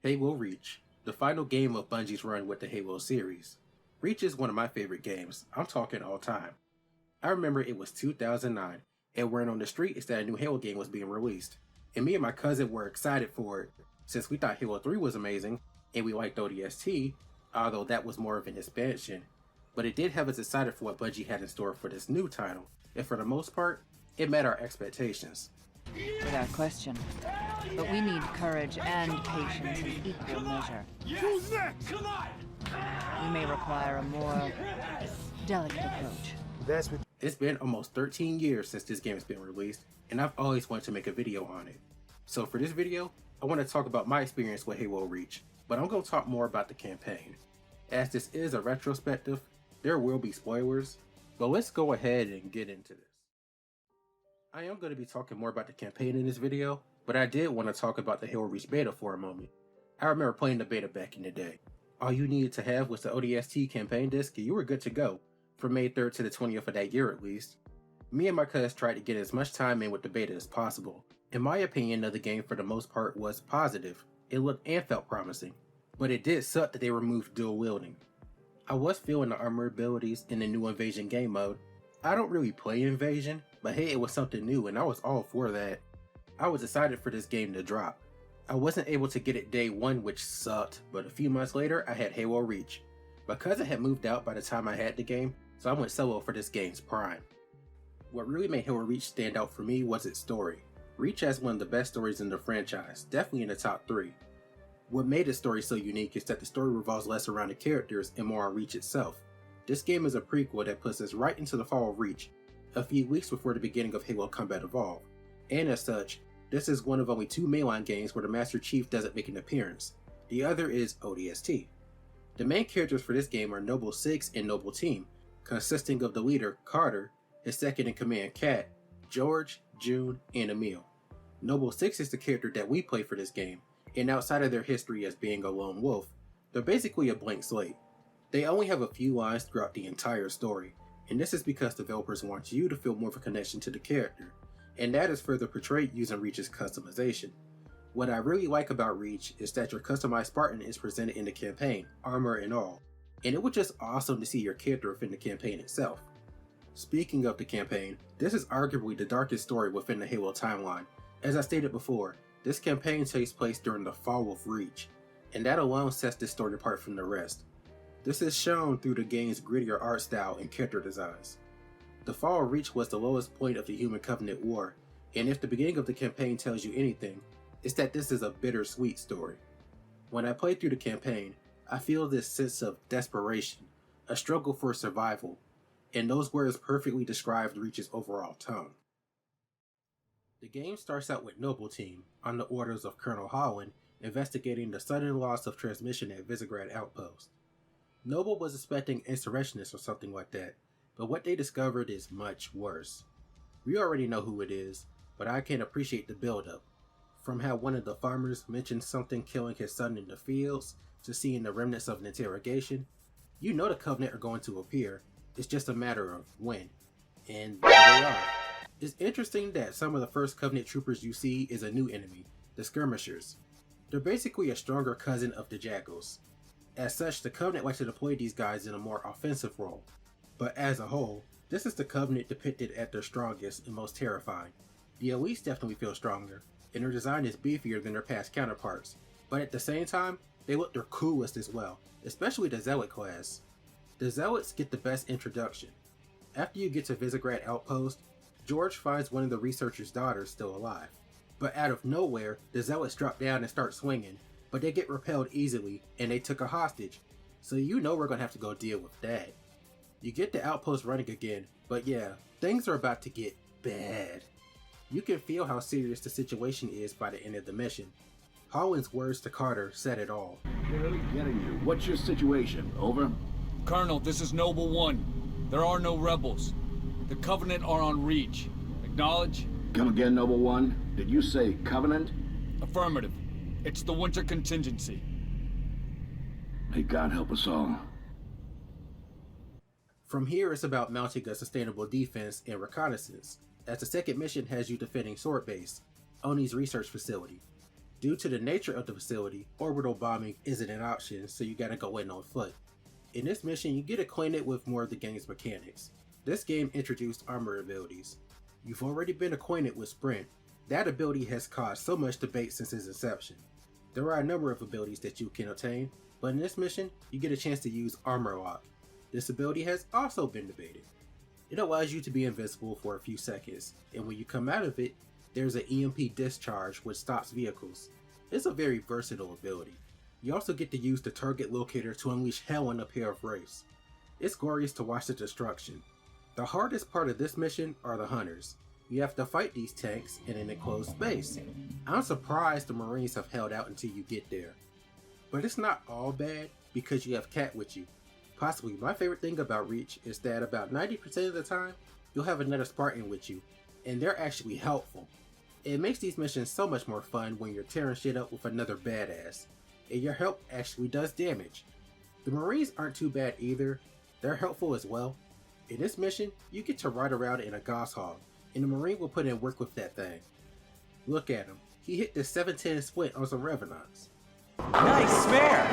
Halo Reach, the final game of Bungie's run with the Halo series. Reach is one of my favorite games, I'm talking all time. I remember it was 2009, and word on the street is that a new Halo game was being released, and me and my cousin were excited for it, since we thought Halo 3 was amazing, and we liked ODST, although that was more of an expansion, but it did have us excited for what Bungie had in store for this new title, and for the most part, it met our expectations. Without question. But we need courage and patience in equal measure. Who's next? Come on! We may require a more delicate approach. That's what. It's been almost 13 years since this game has been released, and I've always wanted to make a video on it. So for this video, I want to talk about my experience with Halo Reach, but I'm going to talk more about the campaign. As this is a retrospective, there will be spoilers, but let's go ahead and get into this. I am going to be talking more about the campaign in this video, but I did want to talk about the Halo Reach beta for a moment. I remember playing the beta back in the day. All you needed to have was the ODST campaign disc and you were good to go, from May 3rd to the 20th of that year at least. Me and my cuz tried to get as much time in with the beta as possible. In my opinion of the game for the most part was positive. It looked and felt promising, but it did suck that they removed dual wielding. I was feeling the armor abilities in the new Invasion game mode. I don't really play Invasion, but hey, it was something new and I was all for that. I was excited for this game to drop. I wasn't able to get it day one, which sucked, but a few months later I had Halo Reach. My cousin had moved out by the time I had the game, so I went solo for this game's prime. What really made Halo Reach stand out for me was its story. Reach has one of the best stories in the franchise, definitely in the top 3. What made the story so unique is that the story revolves less around the characters and more on Reach itself. This game is a prequel that puts us right into the fall of Reach, a few weeks before the beginning of Halo Combat Evolved, and as such, this is one of only 2 mainline games where the Master Chief doesn't make an appearance. The other is ODST. The main characters for this game are Noble 6 and Noble Team, consisting of the leader, Carter, his second-in-command, Kat, George, June, and Emil. Noble 6 is the character that we play for this game, and outside of their history as being a lone wolf, they're basically a blank slate. They only have a few lines throughout the entire story, and this is because developers want you to feel more of a connection to the character, and that is further portrayed using Reach's customization. What I really like about Reach is that your customized Spartan is presented in the campaign, armor and all, and it was just awesome to see your character within the campaign itself. Speaking of the campaign, this is arguably the darkest story within the Halo timeline. As I stated before, this campaign takes place during the fall of Reach, and that alone sets this story apart from the rest. This is shown through the game's grittier art style and character designs. The fall of Reach was the lowest point of the Human Covenant War, and if the beginning of the campaign tells you anything, it's that this is a bittersweet story. When I play through the campaign, I feel this sense of desperation, a struggle for survival, and those words perfectly describe Reach's overall tone. The game starts out with Noble Team, on the orders of Colonel Holland, investigating the sudden loss of transmission at Visegrad Outpost. Noble was expecting insurrectionists or something like that, but what they discovered is much worse. We already know who it is, but I can appreciate the build-up. From how one of the farmers mentioned something killing his son in the fields, to seeing the remnants of an interrogation, you know the Covenant are going to appear, it's just a matter of when. And there they are. It's interesting that some of the first Covenant troopers you see is a new enemy, the Skirmishers. They're basically a stronger cousin of the Jackals. As such, the Covenant likes to deploy these guys in a more offensive role. But as a whole, this is the Covenant depicted at their strongest and most terrifying. The Elites definitely feel stronger, and their design is beefier than their past counterparts, but at the same time, they look their coolest as well, especially the Zealot class. The Zealots get the best introduction. After you get to Visegrad Outpost, George finds one of the researcher's daughters still alive. But out of nowhere, the Zealots drop down and start swinging, but they get repelled easily, and they took a hostage, so you know we're gonna have to go deal with that. You get the outpost running again, but yeah, things are about to get bad. You can feel how serious the situation is by the end of the mission. Holland's words to Carter said it all. Barely getting you. What's your situation? Over? Colonel, this is Noble 1. There are no rebels. The Covenant are on Reach. Acknowledge? Come again, Noble One. Did you say Covenant? Affirmative. It's the winter contingency. May God help us all. From here, it's about mounting a sustainable defense and reconnaissance, as the second mission has you defending Sword Base, Oni's research facility. Due to the nature of the facility, orbital bombing isn't an option, so you gotta go in on foot. In this mission, you get acquainted with more of the game's mechanics. This game introduced armor abilities. You've already been acquainted with Sprint. That ability has caused so much debate since its inception. There are a number of abilities that you can obtain, but in this mission, you get a chance to use Armor Lock. This ability has also been debated. It allows you to be invisible for a few seconds, and when you come out of it, there's an EMP discharge which stops vehicles. It's a very versatile ability. You also get to use the target locator to unleash hell on a pair of wraiths. It's glorious to watch the destruction. The hardest part of this mission are the hunters. You have to fight these tanks in an enclosed space. I'm surprised the Marines have held out until you get there. But it's not all bad because you have Cat with you. Possibly my favorite thing about Reach is that about 90% of the time, you'll have another Spartan with you, and they're actually helpful. It makes these missions so much more fun when you're tearing shit up with another badass, and your help actually does damage. The Marines aren't too bad either, they're helpful as well. In this mission, you get to ride around in a Gauss Hog, and the Marine will put in work with that thing. Look at him, he hit the 710 split on some Revenants. Nice spare!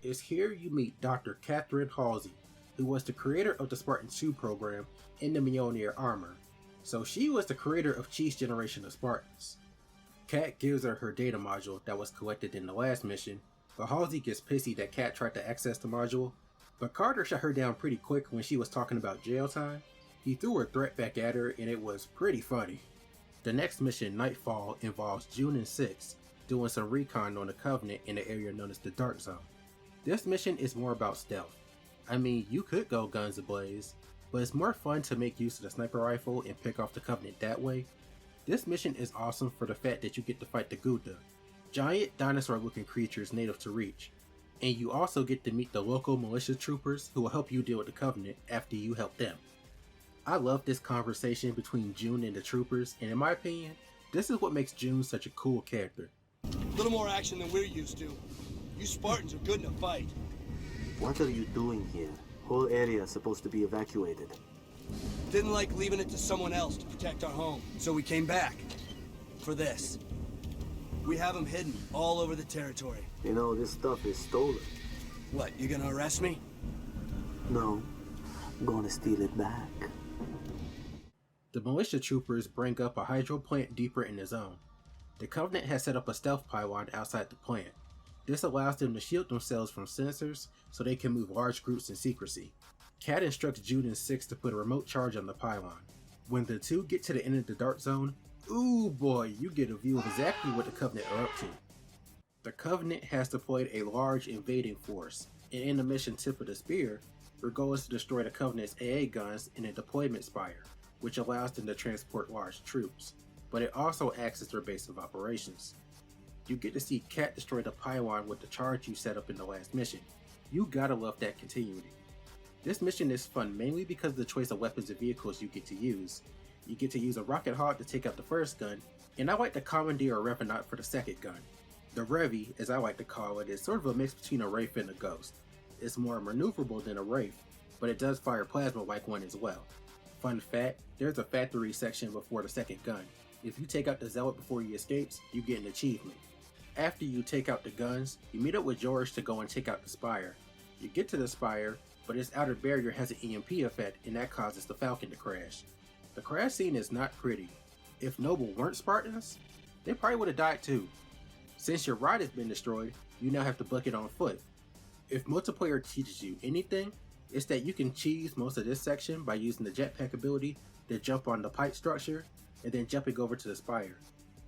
It's here you meet Dr. Catherine Halsey, who was the creator of the Spartan 2 program and the Mjolnir armor. So she was the creator of Chief's generation of Spartans. Cat gives her data module that was collected in the last mission, but Halsey gets pissy that Cat tried to access the module, but Carter shut her down pretty quick when she was talking about jail time. He threw a threat back at her and it was pretty funny. The next mission, Nightfall, involves June and Six doing some recon on the Covenant in the area known as the Dark Zone. This mission is more about stealth. I mean, you could go guns ablaze, but it's more fun to make use of the sniper rifle and pick off the Covenant that way. This mission is awesome for the fact that you get to fight the Gutha, giant dinosaur-looking creatures native to Reach, and you also get to meet the local militia troopers who will help you deal with the Covenant after you help them. I love this conversation between June and the troopers, and in my opinion, this is what makes June such a cool character. A little more action than we're used to. You Spartans are good in a fight. What are you doing here? Whole area is supposed to be evacuated. Didn't like leaving it to someone else to protect our home, so we came back. For this. We have them hidden all over the territory. You know, this stuff is stolen. What, you gonna arrest me? No, I'm gonna steal it back. The militia troopers bring up a hydro plant deeper in the zone. The Covenant has set up a stealth pylon outside the plant. This allows them to shield themselves from sensors so they can move large groups in secrecy. Cat instructs June and Six to put a remote charge on the pylon. When the two get to the end of the Dark Zone, ooh boy, you get a view of exactly what the Covenant are up to. The Covenant has deployed a large invading force, and in the mission Tip of the Spear, their goal is to destroy the Covenant's AA guns in a deployment spire, which allows them to transport large troops, but it also acts as their base of operations. You get to see Cat destroy the pylon with the charge you set up in the last mission. You gotta love that continuity. This mission is fun mainly because of the choice of weapons and vehicles you get to use. You get to use a rocket hog to take out the first gun, and I like to commandeer a Revenant for the second gun. The Revy, as I like to call it, is sort of a mix between a Wraith and a Ghost. It's more maneuverable than a Wraith, but it does fire plasma like one as well. Fun fact, there's a factory section before the second gun. If you take out the Zealot before he escapes, you get an achievement. After you take out the guns, you meet up with George to go and take out the Spire. You get to the Spire, but its outer barrier has an EMP effect and that causes the Falcon to crash. The crash scene is not pretty. If Noble weren't Spartans, they probably would have died too. Since your ride has been destroyed, you now have to book it on foot. If multiplayer teaches you anything, it's that you can cheese most of this section by using the jetpack ability to jump on the pipe structure and then jumping over to the Spire.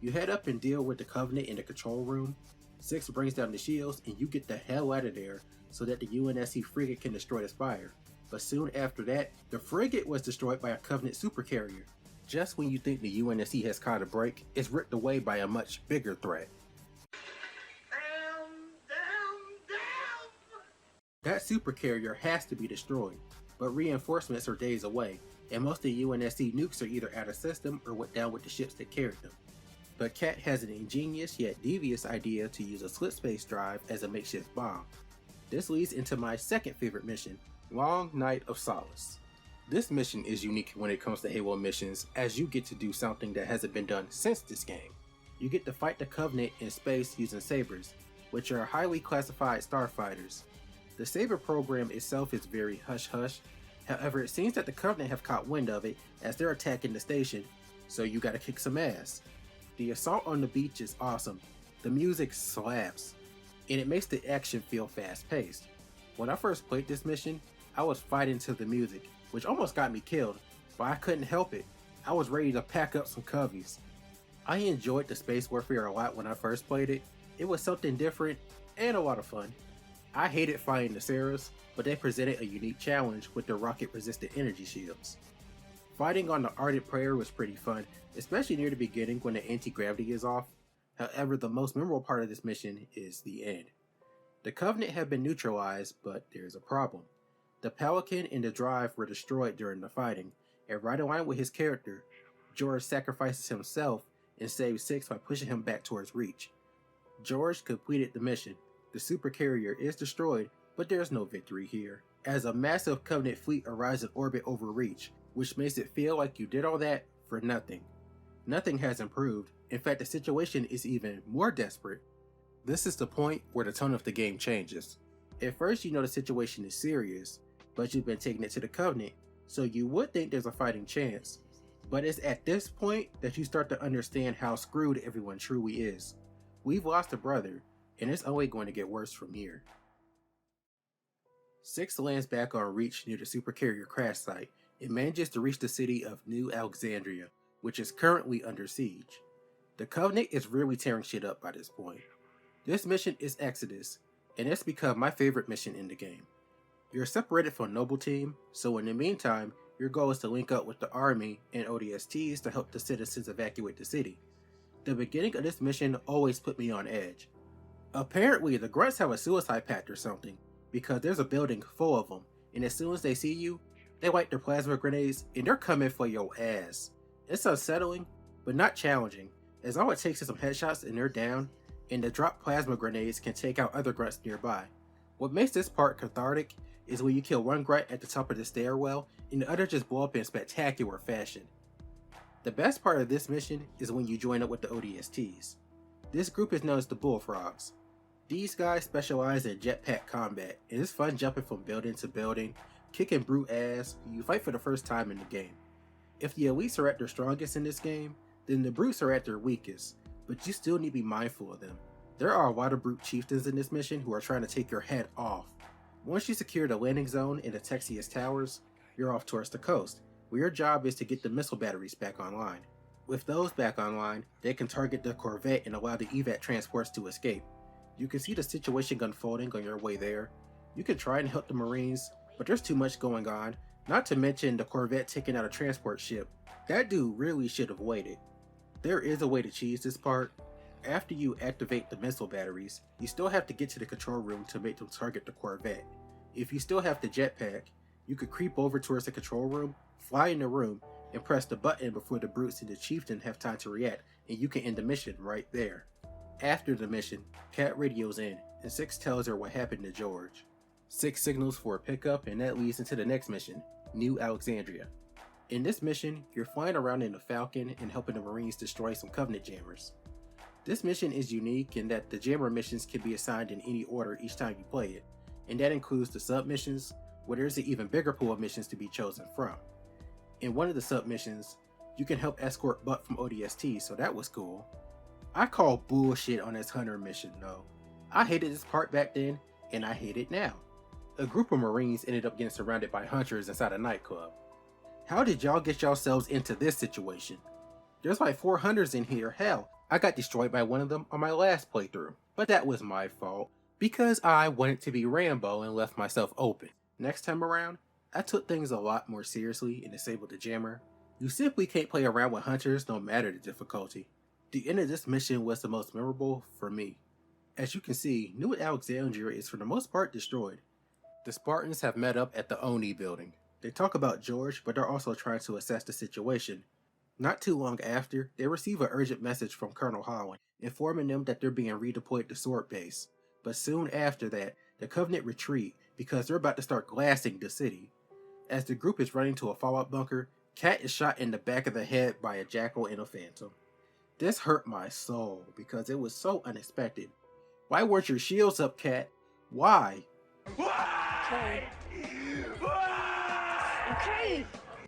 You head up and deal with the Covenant in the control room. Six brings down the shields and you get the hell out of there so that the UNSC frigate can destroy the Spire. But soon after that, the frigate was destroyed by a Covenant supercarrier. Just when you think the UNSC has caught a break, it's ripped away by a much bigger threat. That supercarrier has to be destroyed, but reinforcements are days away, and most of the UNSC nukes are either out of system or went down with the ships that carried them. But Cat has an ingenious yet devious idea to use a slip space drive as a makeshift bomb. This leads into my second favorite mission, Long Night of Solace. This mission is unique when it comes to Halo missions, as you get to do something that hasn't been done since this game. You get to fight the Covenant in space using sabers, which are highly classified starfighters. The saber program itself is very hush-hush, however it seems that the Covenant have caught wind of it as they're attacking the station, so you gotta kick some ass. The assault on the beach is awesome, the music slaps, and it makes the action feel fast-paced. When I first played this mission, I was fighting to the music, which almost got me killed, but I couldn't help it. I was ready to pack up some coveys. I enjoyed the space warfare a lot when I first played it. It was something different and a lot of fun. I hated fighting the Sarahs, but they presented a unique challenge with their rocket-resistant energy shields. Fighting on the Ardent Prayer was pretty fun, especially near the beginning when the anti-gravity is off. However, the most memorable part of this mission is the end. The Covenant have been neutralized, but there's a problem. The Pelican and the Drive were destroyed during the fighting, and right in line with his character, George sacrifices himself and saves Six by pushing him back towards Reach. George completed the mission. The supercarrier is destroyed, but there's no victory here, as a massive Covenant fleet arrives in orbit over Reach, which makes it feel like you did all that for nothing. Nothing has improved. In fact, the situation is even more desperate. This is the point where the tone of the game changes. At first, you know the situation is serious, but you've been taking it to the Covenant, so you would think there's a fighting chance. But it's at this point that you start to understand how screwed everyone truly is. We've lost a brother, and it's only going to get worse from here. Six lands back on Reach near the supercarrier crash site and manages to reach the city of New Alexandria, which is currently under siege. The Covenant is really tearing shit up by this point. This mission is Exodus, and it's become my favorite mission in the game. You're separated from Noble Team, so in the meantime, your goal is to link up with the army and ODSTs to help the citizens evacuate the city. The beginning of this mission always put me on edge. Apparently, the Grunts have a suicide pact or something, because there's a building full of them, and as soon as they see you, they light their plasma grenades and they're coming for your ass. It's unsettling, but not challenging, as all it takes is some headshots and they're down, and the dropped plasma grenades can take out other Grunts nearby. What makes this part cathartic is when you kill one Grunt at the top of the stairwell and the other just blow up in spectacular fashion. The best part of this mission is when you join up with the ODSTs. This group is known as the Bullfrogs. These guys specialize in jetpack combat, and it's fun jumping from building to building, kicking brute ass. You fight for the first time in the game. If the elites are at their strongest in this game, then the brutes are at their weakest, but you still need to be mindful of them. There are a lot of brute chieftains in this mission who are trying to take your head off. Once you secure the landing zone in the Texius Towers, you're off towards the coast, where your job is to get the missile batteries back online. With those back online, they can target the Corvette and allow the evac transports to escape. You can see the situation unfolding on your way there. You can try and help the Marines, but there's too much going on, not to mention the Corvette taking out a transport ship. That dude really should have waited. There is a way to cheese this part. After you activate the missile batteries, you still have to get to the control room to make them target the Corvette. If you still have the jetpack, you could creep over towards the control room, fly in the room, and press the button before the brutes and the chieftain have time to react, and you can end the mission right there. After the mission, Kat radios in, and Six tells her what happened to George. Six signals for a pickup, and that leads into the next mission, New Alexandria. In this mission, you're flying around in a Falcon and helping the Marines destroy some Covenant jammers. This mission is unique in that the jammer missions can be assigned in any order each time you play it, and that includes the sub-missions, where there's an even bigger pool of missions to be chosen from. In one of the sub-missions, you can help escort Buck from ODST, so that was cool. I call bullshit on this Hunter mission though. I hated this part back then, and I hate it now. A group of Marines ended up getting surrounded by Hunters inside a nightclub. How did y'all get yourselves into this situation? There's like 4 Hunters in here, hell, I got destroyed by one of them on my last playthrough, but that was my fault, because I wanted to be Rambo and left myself open. Next time around, I took things a lot more seriously and disabled the jammer. You simply can't play around with Hunters no matter the difficulty. The end of this mission was the most memorable for me. As you can see, New Alexandria is for the most part destroyed. The Spartans have met up at the Oni building. They talk about George, but they're also trying to assess the situation. Not too long after, they receive an urgent message from Colonel Holland, informing them that they're being redeployed to Sword Base. But soon after that, the Covenant retreat because they're about to start glassing the city. As the group is running to a fallout bunker, Kat is shot in the back of the head by a jackal and a phantom. This hurt my soul because it was so unexpected. Why weren't your shields up, Kat? Why? Okay.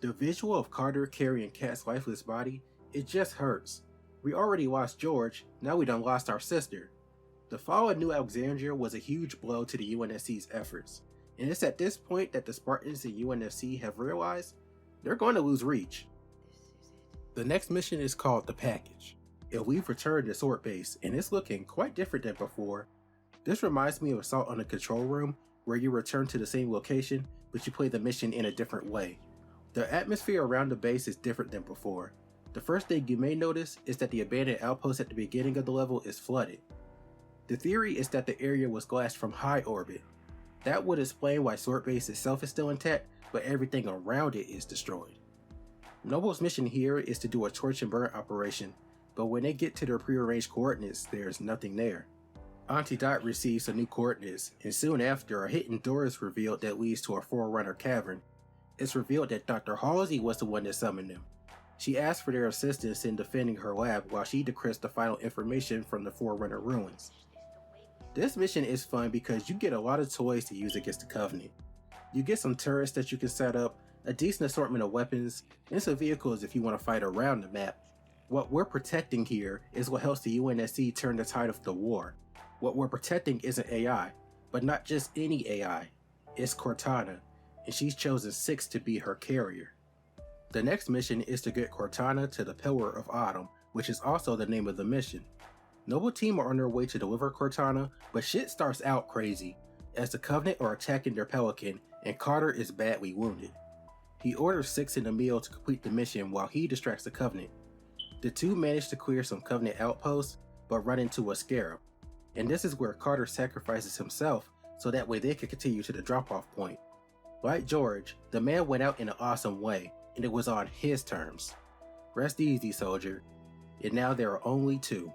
The visual of Carter carrying Kat's lifeless body, it just hurts. We already lost George, now we done lost our sister. The fall of New Alexandria was a huge blow to the UNSC's efforts, and it's at this point that the Spartans and UNSC have realized they're going to lose reach. The next mission is called The Package, and we've returned to Sword Base, and it's looking quite different than before. This reminds me of Assault on the Control Room, where you return to the same location, but you play the mission in a different way. The atmosphere around the base is different than before. The first thing you may notice is that the abandoned outpost at the beginning of the level is flooded. The theory is that the area was glassed from high orbit. That would explain why Sword Base itself is still intact, but everything around it is destroyed. Noble's mission here is to do a torch and burn operation, but when they get to their prearranged coordinates, there's nothing there. Auntie Dot receives some new coordinates, and soon after, a hidden door is revealed that leads to a Forerunner cavern. It's revealed that Dr. Halsey was the one that summoned them. She asked for their assistance in defending her lab while she decrypts the final information from the Forerunner ruins. This mission is fun because you get a lot of toys to use against the Covenant. You get some turrets that you can set up, a decent assortment of weapons, and some vehicles if you want to fight around the map. What we're protecting here is what helps the UNSC turn the tide of the war. What we're protecting isn't AI, but not just any AI. It's Cortana, and she's chosen 6 to be her carrier. The next mission is to get Cortana to the Pillar of Autumn, which is also the name of the mission. Noble team are on their way to deliver Cortana, but shit starts out crazy, as the Covenant are attacking their Pelican and Carter is badly wounded. He orders 6 and Emil to complete the mission while he distracts the Covenant. The two manage to clear some Covenant outposts, but run into a Scarab, and this is where Carter sacrifices himself so that way they can continue to the drop-off point. Like George, the man went out in an awesome way, and it was on his terms. Rest easy, soldier. And now there are only 2.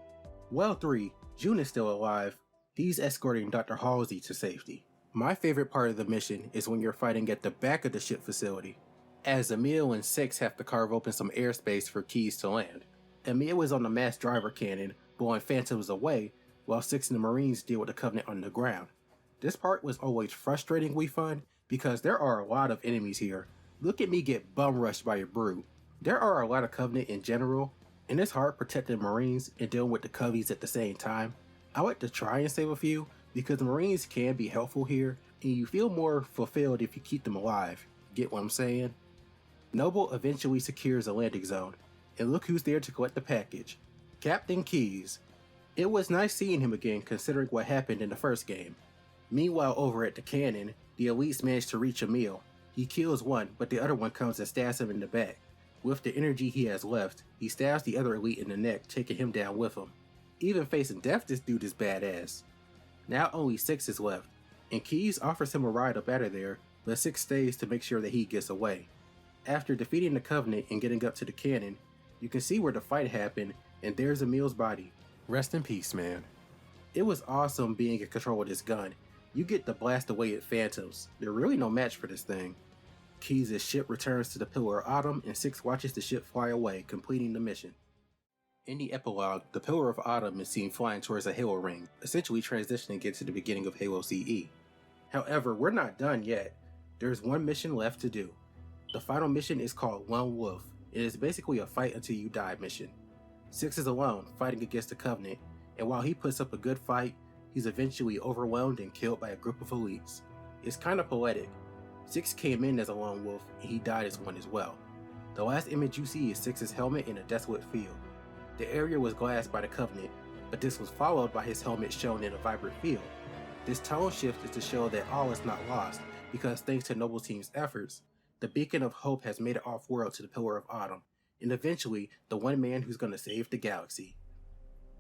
Well, 3. June is still alive. He's escorting Dr. Halsey to safety. My favorite part of the mission is when you're fighting at the back of the ship facility, as Emil and 6 have to carve open some airspace for Keys to land. Emil is on the mass driver cannon, blowing phantoms away, while 6 and the Marines deal with the Covenant on the ground. This part was always frustratingly fun, because there are a lot of enemies here. Look at me get bum rushed by a brute. There are a lot of Covenant in general, and it's hard protecting Marines and dealing with the Covies at the same time. I like to try and save a few, because the Marines can be helpful here, and you feel more fulfilled if you keep them alive. Get what I'm saying? Noble eventually secures a landing zone, and look who's there to collect the package. Captain Keyes. It was nice seeing him again considering what happened in the first game. Meanwhile over at the cannon, the elites manage to reach Emil. He kills one, but the other one comes and stabs him in the back. With the energy he has left, he stabs the other elite in the neck, taking him down with him. Even facing death, this dude is badass. Now only 6 is left, and Keyes offers him a ride up out of there, but 6 stays to make sure that he gets away. After defeating the Covenant and getting up to the cannon, you can see where the fight happened, and there's Emil's body. Rest in peace, man. It was awesome being in control of this gun. You get to blast away at phantoms. They're really no match for this thing. Keyes' ship returns to the Pillar of Autumn, and 6 watches the ship fly away, completing the mission. In the epilogue, the Pillar of Autumn is seen flying towards a Halo ring, essentially transitioning into the beginning of Halo CE. However, we're not done yet. There's one mission left to do. The final mission is called Lone Wolf. It is basically a fight until you die mission. 6 is alone, fighting against the Covenant, and while he puts up a good fight, he's eventually overwhelmed and killed by a group of elites. It's kinda poetic. 6 came in as a lone wolf, and he died as one as well. The last image you see is 6's helmet in a desolate field. The area was glassed by the Covenant, but this was followed by his helmet shown in a vibrant field. This tone shift is to show that all is not lost, because thanks to Noble Team's efforts, the beacon of hope has made it off-world to the Pillar of Autumn, and eventually, the one man who's going to save the galaxy.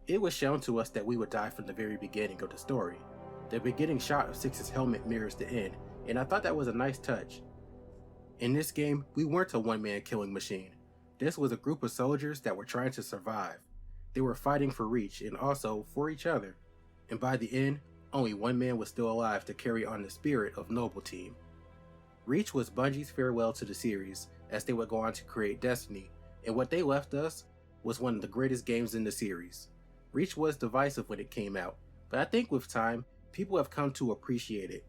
It was shown to us that we would die from the very beginning of the story. The beginning shot of 6's helmet mirrors the end, and I thought that was a nice touch. In this game, we weren't a one-man killing machine. This was a group of soldiers that were trying to survive. They were fighting for reach and also for each other. And by the end, only one man was still alive to carry on the spirit of Noble Team. Reach was Bungie's farewell to the series, as they would go on to create Destiny, and what they left us was one of the greatest games in the series. Reach was divisive when it came out, but I think with time, people have come to appreciate it.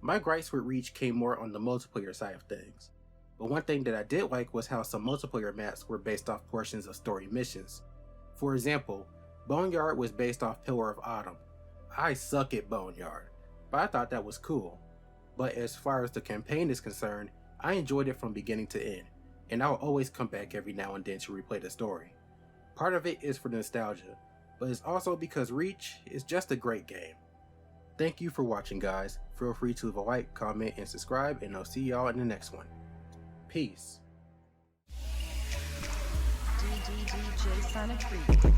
My gripes with Reach came more on the multiplayer side of things, but one thing that I did like was how some multiplayer maps were based off portions of story missions. For example, Boneyard was based off Pillar of Autumn. I suck at Boneyard, but I thought that was cool. But as far as the campaign is concerned, I enjoyed it from beginning to end, and I'll always come back every now and then to replay the story. Part of it is for nostalgia, but it's also because Reach is just a great game. Thank you for watching, guys. Feel free to leave a like, comment, and subscribe, and I'll see y'all in the next one. Peace. DDDJ Sonic 3.